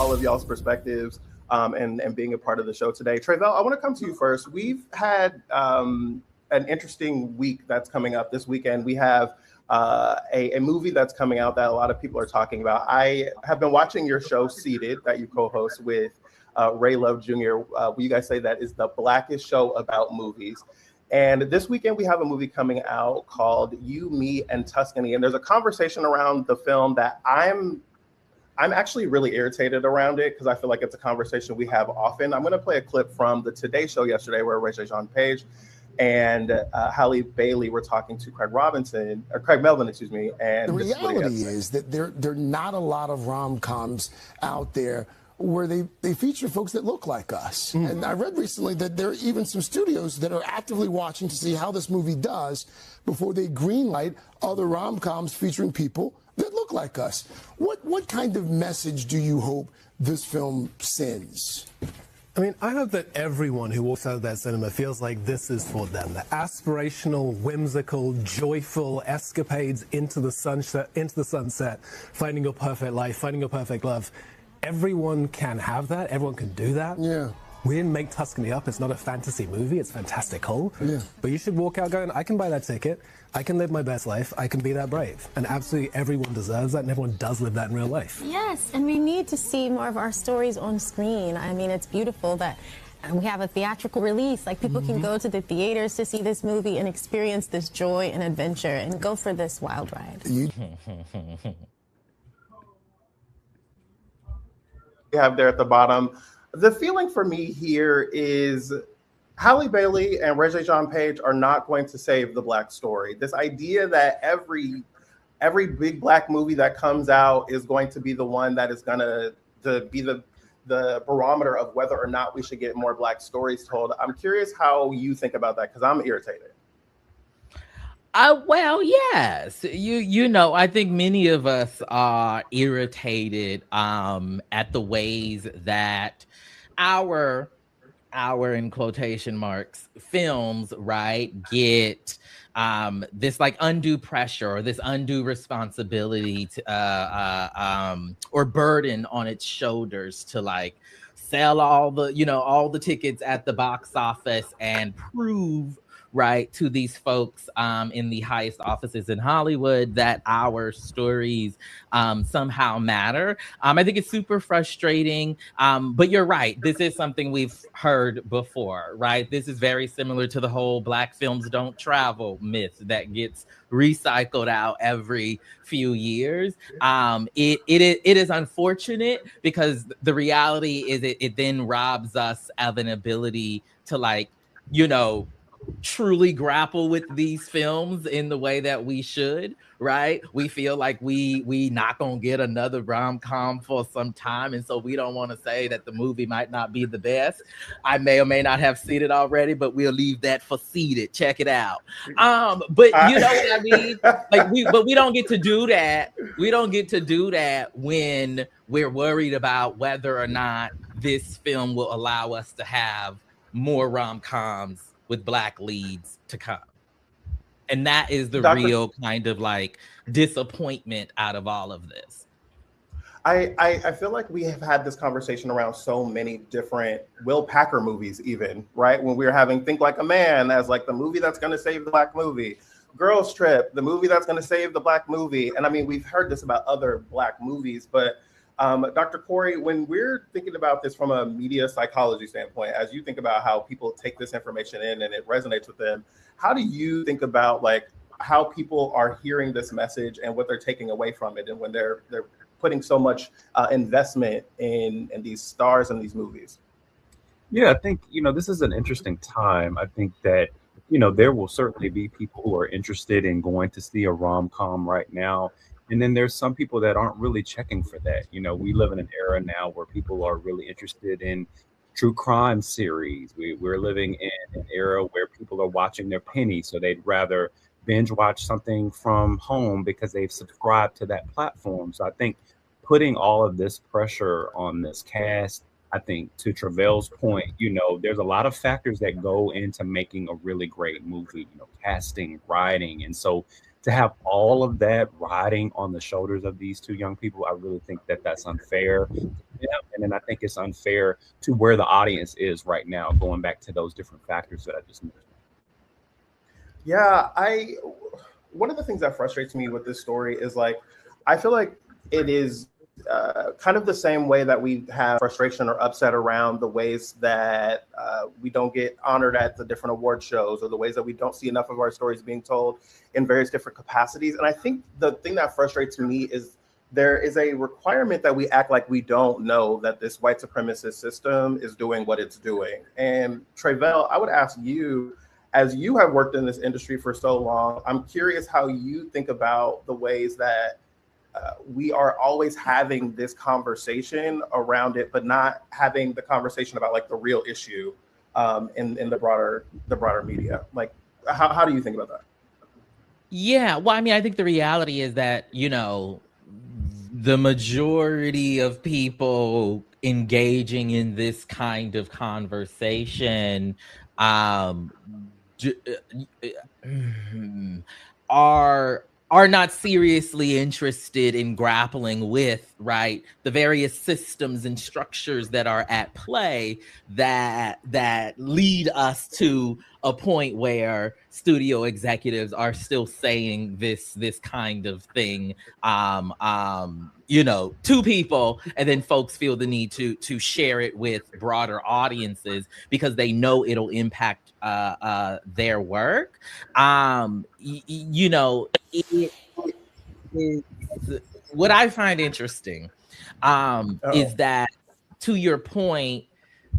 all of y'all's perspectives and being a part of the show today. Tre'vell, I want to come to you first. We've had an interesting week that's coming up this weekend. We have a movie that's coming out that a lot of people are talking about. I have been watching your show Seated that you co-host with Ray Love Jr. You guys say that is the blackest show about movies. And this weekend we have a movie coming out called You, Me, and Tuscany. And there's a conversation around the film that I'm actually really irritated around it because I feel like it's a conversation we have often. I'm going to play a clip from the Today Show yesterday where Regé and Halle Bailey were talking to Craig Melvin, excuse me. And the reality is that there are not a lot of rom-coms out there where they feature folks that look like us. And I read recently that there are even some studios that are actively watching to see how this movie does before they greenlight other rom-coms featuring people that look like us. What kind of message do you hope this film sends? I mean, I hope that everyone who walks out of that cinema feels like this is for them. The aspirational, whimsical, joyful escapades into the sunset, finding your perfect life, finding your perfect love. Everyone can have that. Everyone can do that. Yeah. We didn't make Tuscany up. It's not a fantasy movie. It's fantastical. Yeah. But you should walk out going, I can buy that ticket. I can live my best life. I can be that brave. And absolutely everyone deserves that, and everyone does live that in real life. Yes, and we need to see more of our stories on screen. I mean, it's beautiful that we have a theatrical release. Like, people can go to the theaters to see this movie and experience this joy and adventure and go for this wild ride. You have there at the bottom. The feeling for me here is Halle Bailey and Regé are not going to save the Black story. This idea that every big Black movie that comes out is going to be the one that is going to be the barometer of whether or not we should get more Black stories told. I'm curious how you think about that, because I'm irritated. Well, yes. You know, I think many of us are irritated at the ways that our in quotation marks films, right, get this like undue pressure or this undue responsibility to, or burden on its shoulders to like sell all the tickets at the box office and prove right to these folks in the highest offices in Hollywood that our stories somehow matter. I think it's super frustrating, but you're right. This is something we've heard before, right? This is very similar to the whole Black films don't travel myth that gets recycled out every few years. It is unfortunate because the reality is it then robs us of an ability to like, truly grapple with these films in the way that we should, right? We feel like we not gonna get another rom-com for some time, and so we don't want to say that the movie might not be the best. I may or may not have seen it already, but we'll leave that for Seated. Check it out. But you know what I mean? Like we don't get to do that. We don't get to do that when we're worried about whether or not this film will allow us to have more rom-coms with Black leads to come. And that is the real kind of like disappointment out of all of this. I feel like we have had this conversation around so many different Will Packer movies, even, right? When we were having Think Like a Man as like the movie that's going to save the Black movie. Girls Trip, the movie that's going to save the Black movie. And I mean, we've heard this about other Black movies, but Dr. Corey, when we're thinking about this from a media psychology standpoint, as you think about how people take this information in and it resonates with them, how do you think about like how people are hearing this message and what they're taking away from it, and when they're putting so much investment in these stars and these movies? Yeah, I think, this is an interesting time. I think that, there will certainly be people who are interested in going to see a rom-com right now. And then there's some people that aren't really checking for that. We live in an era now where people are really interested in true crime series. We're living in an era where people are watching their penny, so they'd rather binge watch something from home because they've subscribed to that platform. So I think putting all of this pressure on this cast, I think to Tre'vell's point, there's a lot of factors that go into making a really great movie, casting, writing. And so to have all of that riding on the shoulders of these two young people, I really think that that's unfair to them. And then I think it's unfair to where the audience is right now, going back to those different factors that I just mentioned. Yeah, one of the things that frustrates me with this story is like, I feel like it is kind of the same way that we have frustration or upset around the ways that we don't get honored at the different award shows, or the ways that we don't see enough of our stories being told in various different capacities. And I think the thing that frustrates me is there is a requirement that we act like we don't know that this white supremacist system is doing what it's doing. And Tre'vell, I would ask you, as you have worked in this industry for so long, I'm curious how you think about the ways that we are always having this conversation around it, but not having the conversation about like the real issue in the broader media. Like, how do you think about that? Yeah, well, I mean, I think the reality is that, the majority of people engaging in this kind of conversation um, are not seriously interested in grappling with, right, the various systems and structures that are at play that lead us to a point where studio executives are still saying this kind of thing to people, and then folks feel the need to share it with broader audiences because they know it'll impact their work. It is what I find interesting is that, to your point,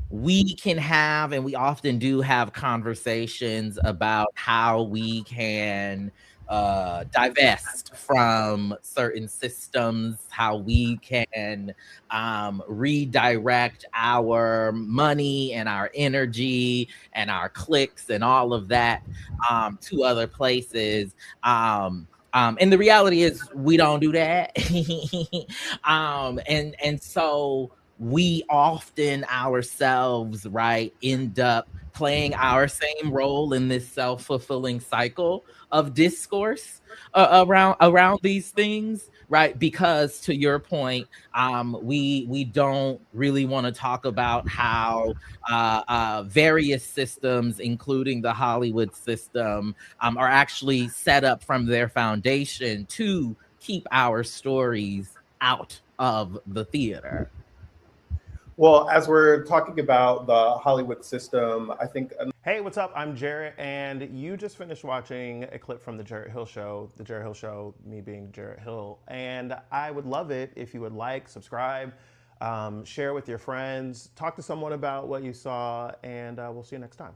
we can have, and we often do have, conversations about how we can divest from certain systems, how we can redirect our money and our energy and our clicks and all of that to other places. And the reality is we don't do that. And so we often ourselves, right, end up playing our same role in this self-fulfilling cycle of discourse around these things, right? Because, to your point, we don't really want to talk about how various systems, including the Hollywood system, are actually set up from their foundation to keep our stories out of the theater. Well, as we're talking about the Hollywood system, I think. Hey, what's up? I'm Jarrett, and you just finished watching a clip from The Jarrett Hill Show. The Jarrett Hill Show, me being Jarrett Hill. And I would love it if you would like, subscribe, share with your friends, talk to someone about what you saw, and we'll see you next time.